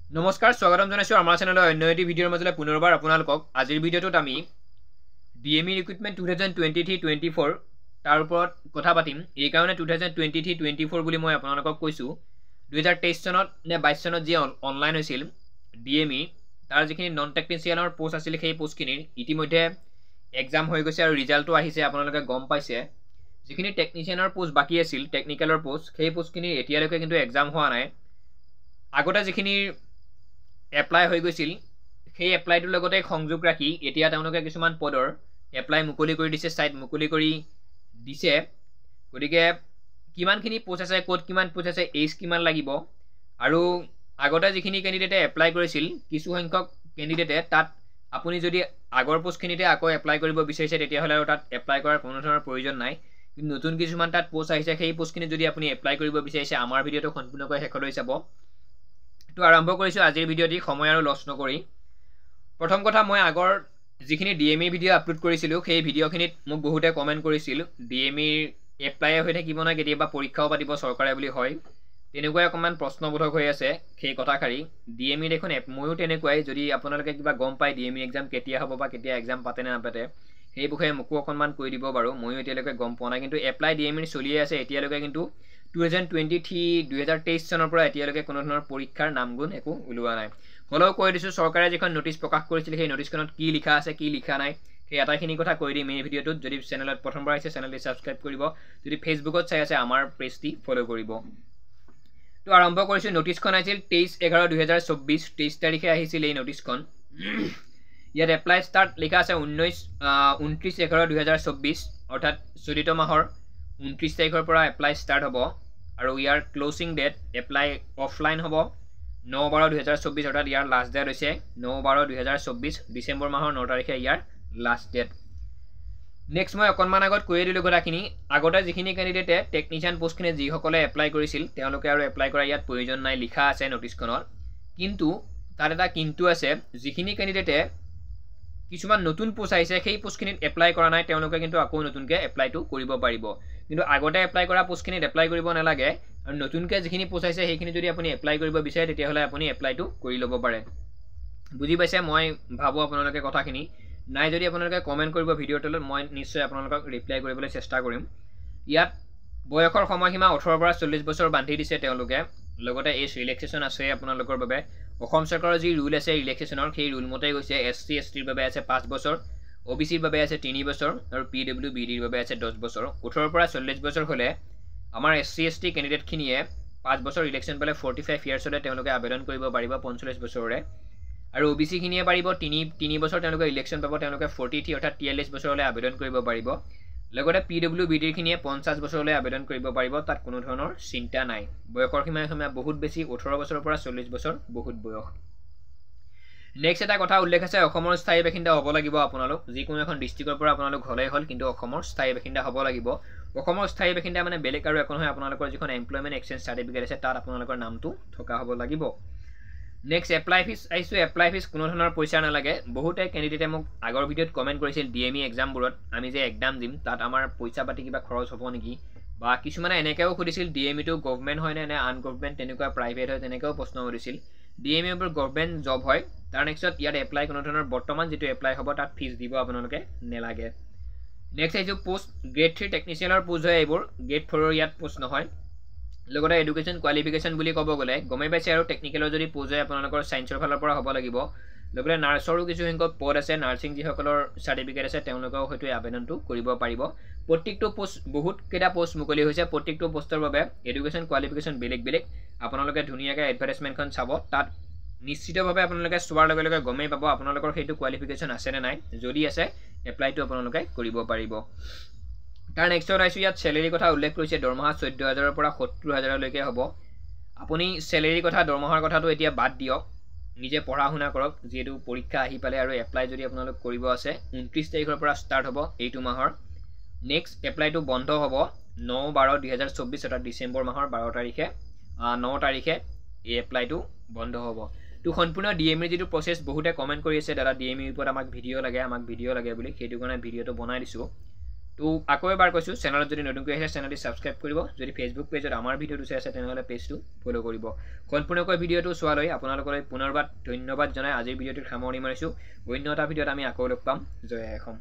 নমস্কাৰ স্বাগতম জনাইছো আমাৰ চেনেলৰ অন্য এটি ভিডিঅ'ৰ মাজলৈ পুনৰবাৰ আপোনালোকক আজিৰ ভিডিঅ'টোত আমি ডিএমই ৰিক্ৰুটমেণ্ট 2023-24 তাৰ ওপৰত কথা পাতিম এই কাৰণে 2023-24 বুলি মই আপোনালোকক কৈছো 2023 চনত নে 22 চনত যি অনলাইন হৈছিল ডিএমই তাৰ যিখিনি নন টেকনিচিয়ানৰ পোষ্ট আছিল সেই পোষ্টখিনিৰ ইতিমধ্যে এক্সাম হৈ গৈছে আৰু ৰিজাল্টটো আহিছে আপোনালোকে গম পাইছে যিখিনি টেকনিচিয়ানৰ পোষ্ট বাকি আছিল টেকনিক্যালৰ পোষ্ট সেই পোষ্টখিনিৰ এতিয়ালৈকে কিন্তু এক্সাম হোৱা নাই আগতে যিখিনি এপ্লাই হৈ গৈছিল সেই এপ্লাইটোৰ লগতে সংযোগ ৰাখি এতিয়া তেওঁলোকে কিছুমান পদৰ এপ্লাই মুকলি কৰি দিছে সাইট মুকলি কৰি দিছে গতিকে কিমানখিনি পোষ্ট আছে কোড কিমান পোষ্ট আছে এজ কিমান লাগিব আৰু আগতে যিখিনি ক্যান্ডিডেটে এপ্লাই কৰিছিল কিছু সংখ্যক ক্যান্ডিডেটে তাত আপুনি যদি আগৰ পোষ্টখিনিতে আকৌ এপ্লাই কৰিব বিচাৰিছে তেতিয়া হলে আৰু তাত এপ্লাই কৰাৰ কোনো ধৰণৰ প্ৰয়োজন নাই কিন্তু নতুন কিছুমান তাত পোষ্ট আহিছে সেই পোষ্টখিনি যদি আপুনি এপ্লাই কৰিব বিচাৰিছে আমাৰ ভিডিঅটো সম্পূৰ্ণকৈ শেষলৈ চাব তো আৰম্ভ কৰিছো আজিৰ ভিডিঅ'টি সময় আৰু লছ নকৰি প্ৰথম কথা মই আগৰ যিখিনি ডিএমই ভিডিঅ' আপলোড কৰিছিলো সেই ভিডিঅ'খিনিত মোক বহুতে কমেন্ট কৰিছিল ডিএমইৰ এপ্লাই হৈ থাকিব না কেতিয়াবা পৰীক্ষাও পাতিব চৰকাৰে বুলি হয় তেনেকুৱাই অকমান প্ৰশ্নবোধক হৈ আছে সেই কথাখাৰি ডিএমই দেখোন ময়ো তেনেকুৱাই যদি আপোনালোকে কিবা গম পায় ডিএমই এক্সাম কেতিয়া হ'ব বা কেতিয়া এক্সাম পাতে না নাপাতে সেই বিষয়ে মোকো অকমান কৈ দিব বাৰু ময়ো এতিয়ালৈকে গম পোৱা নাই কিন্তু এপ্লাই ডিএমইৰ চলিয়ে আছে এতিয়ালৈকে কিন্তু 2023 চনৰ পৰা এতিয়ালৈকে কোনো ধৰণৰ পৰীক্ষাৰ নামগুণ একো ওলোৱা নাই হলেও কৈ দিছো চৰকাৰে যিখন নোটিছ প্ৰকাশ কৰিছিল সেই নোটিছখনত কি লিখা আছে কি লিখা নাই সেই আটাইখিনি কথা কৈ দিম এই ভিডিঅ'টোত যদি চেনেলত প্ৰথমবাৰ আহিছে চেনেলটি সাবস্ক্ৰাইব কৰিব যদি ফেসবুকত চাই আছে আমাৰ পেজটি ফলো কৰিব তো আৰম্ভ কৰিছো নোটিছখন আহিছিল 23/11/2024 23 তাৰিখে আহিছিল এই নোটিছখন ইয়াত এপ্লাই ষ্টাৰ্ট লিখা আছে 29/11/2024 অৰ্থাৎ চলিত মাহৰ 29 তাৰিখৰ পৰা এপ্লাই ষ্টাৰ্ট হ'ব আৰু ইয়াৰ ক্লোজিং ডেট এপ্লাই অফলাইন হ'ব 9/12/2024 অৰ্থাৎ ইয়াৰ লাষ্ট ডেট হৈছে 9/12/2024 ডিসেম্বৰ মাহৰ 9 তাৰিখে ইয়াৰ লাষ্ট ডেট নেক্সট মই অকনমান আগত কৈ দিলো কথাখিনি আগতে যিখিনি ক্যান্ডিডেটে টেকনিচিয়ান পোষ্টখিনি যিসকলে এপ্লাই কৰিছিল তেওঁলোকে আৰু এপ্লাই কৰা ইয়াত প্ৰয়োজন নাই লিখা আছে নোটিছখনত কিন্তু তাত এটা কিন্তু আছে যিখিনি ক্যান্ডিডেটে কিছুমান নতুন পোষ্ট আহিছে সেই পোষ্টখিনিত এপ্লাই কৰা নাই তেওঁলোকে কিন্তু আকৌ নতুনকৈ এপ্লাইটো কৰিব পাৰিব কিন্তু আগতে এপ্লাই কৰা পোষ্টখিনিত এপ্লাই কৰিব নালাগে আৰু নতুনকৈ যিখিনি পোষ্ট আহিছে সেইখিনি যদি আপুনি এপ্লাই কৰিব বিচাৰে তেতিয়া হলে আপুনি এপ্লাইটো কৰি ল'ব পাৰে বুজি পাইছে মই ভাবো আপোনালোকে কথাখিনি নাই যদি আপোনালোকে কমেন্ট কৰিব ভিডিঅ'টোলৈ মই নিশ্চয় আপোনালোকক ৰিপ্লাই কৰিবলৈ চেষ্টা কৰিম ইয়াত বয়সৰ সময়সীমা 18 পৰা 40 বছৰ বান্ধি দিছে তেওঁলোকে লগতে এজ ৰিলেক্সেশন আছে আপোনালোকৰ বাবে অসম চৰকাৰৰ যি ৰুল আছে ৰিলেক্সেশনৰ সেই ৰুল মতে গৈছে এসসি এসটিৰ বাবে আছে 5 বছৰ ওবিসিৰ বাবে আছে 3 বছৰ আৰু পিডব্লিউবিডিৰ বাবে আছে 10 বছৰ 18 পৰা 40 বছৰ হলে আমাৰ এসসি এসটি ক্যান্ডিডেট খিনিয়ে 5 বছৰ ইলেকশন পালে 45 ইয়াৰ্স হলে তেওঁলোকে আবেদন কৰিব পাৰিব 45 বছৰৰে আৰু ওবিসি খিনিয়ে পাৰিব 3 বছৰ তেওঁলোকে ইলেকশন পাব তেওঁলোকে 43 অৰ্থাৎ 43 বছৰলৈ আবেদন কৰিব পাৰিব লগতে পিডব্লিউবিডিৰ খিনিয়ে 50 বছৰলৈ আবেদন কৰিব পাৰিব তাত কোনো ধৰণৰ চিন্তা নাই বয়সৰ সীমা বহুত বেছি 18 বছৰৰ পৰা 40 বছৰ বহুত বয়স নেক্সট এটা কথা উল্লেখ আছে অসমৰ স্থায়ী বাসিন্দা হ'ব লাগিব আপোনালোক যিকোনো এখন ডিস্ট্ৰিক্টৰ পৰা আপোনালোক হলেই হল কিন্তু অসমৰ স্থায়ী বাসিন্দা হ'ব লাগিব অসমৰ স্থায়ী বাসিন্দা মানে বেলেগ আৰু একো নহয় আপোনালোকৰ যিখন এমপ্লয়মেন্ট এক্সচেঞ্জ সাৰ্টিফিকেট আছে তাত আপোনালোকৰ নামটো থকা হ'ব লাগিব নেক্সট এপ্লাই ফিস আইছো এপ্লাই ফিস কোনো ধৰণৰ পইচা নালাগে বহুতে ক্যান্ডিডেটে মোক আগৰ ভিডিঅত কমেন্ট কৰিছিল ডিএমই এক্সামবোৰত আমি যে এক্সাম দিম তাত আমাৰ পইচা পাতি কিবা খৰচ হ'ব নেকি বা কিছুমানে এনেকেও খুদিছিল ডিএমই টো গভৰ্ণমেন্ট হয় নে আন গভৰ্ণমেন্ট তেনেকুৱা প্ৰাইভেট হয় তেনেকেও প্ৰশ্ন কৰিছিল ডিএমই ওপৰ গভৰ্ণমেন্ট জব হয় তাৰ নেক্সট ইয়াত এপ্লাই কোনো ধৰণৰ বৰ্তমান যেটো এপ্লাই হ'ব তাত ফিস দিব আপোনালোকে নেলাগে নেক্সট আইছো পোষ্ট গ্ৰেড 3 টেকনিচিয়ানৰ পোষ্ট হয় এইবোৰ গ্ৰেড 4 ৰ ইয়াত পোষ্ট নহয় লগতে এডুকেশন কোৱালিফিকেশন বুলি ক'ব গলে গমে পাইছে আৰু টেকনিক্যালৰ যদি পোজ হয় আপোনালোকৰ সায়েন্সৰ ফালৰ পৰা হ'ব লাগিব লগতে নাৰ্ছৰো কিছু সংখ্যক পদ আছে নাৰ্ছিং যিসকলৰ সাৰ্টিফিকেট আছে তেওঁলোকেও হয়তো আবেদনটো কৰিব পাৰিব প্ৰত্যেকটো পোষ্ট বহুত কেটা পোষ্ট মুকলি হৈছে প্ৰত্যেকটো পোষ্টৰ বাবে এডুকেশন কোৱালিফিকেশন বেলেগ বেলেগ আপোনালোকে ধুনিয়াকৈ এডভাৰটাইজমেন্টখন চাব তাত নিশ্চিতভাৱে আপোনালোকে চোৱাৰ লগে লগে গমেই পাব আপোনালোকৰ সেইটো কোৱালিফিকেশন আছে নে নাই যদি আছে এপ্লাইটো আপোনালোকে কৰিব পাৰিব তাৰ নেক্সট আইছো ইয়াত স্যালাৰি কথা উল্লেখ কৰিছে দৰমহা 14000 ৰ পৰা 70000 লৈকে হ'ব আপুনি স্যালাৰি কথা দৰমহাৰ কথাটো এতিয়া বাদ দিয়ক নিজে পঢ়া শুনা কৰক যেটো পৰীক্ষা আহি পালে আৰু এপ্লাই যদি আপোনালোক কৰিব আছে 29 তাৰিখৰ পৰা ষ্টাৰ্ট হ'ব এইটো মাহৰ নেক্সট এপ্লাইটো বন্ধ হ'ব 9/12/2024 অৰ্থাৎ ডিসেম্বৰ মাহৰ 12 তাৰিখে 9 তাৰিখে এই এপ্লাইটো বন্ধ হ'ব তো সম্পূৰ্ণ ডিএমই যেটো প্ৰসেস বহুতে কমেন্ট কৰি আছে দাদা ডিএমই ওপৰত আমাক ভিডিঅ' লাগে বুলি সেইটো কাৰণে ভিডিঅ'টো বনাই দিছো তো আকৌ এবাৰ কৈছোঁ চেনেলত যদি নতুনকৈ আহিছে চেনেলটি ছাবস্ক্ৰাইব কৰিব যদি ফেচবুক পেজত আমাৰ ভিডিঅ'টো চাই আছে তেনেহ'লে পেজটো ফ'ল' কৰিব সম্পূৰ্ণকৈ ভিডিঅ'টো চোৱালৈ আপোনালোকলৈ পুনৰবাৰ ধন্যবাদ জনাই আজিৰ ভিডিঅ'টোত সামৰণি মাৰিছোঁ অন্য এটা ভিডিঅ'ত আমি আকৌ লগ পাম জয় অসম।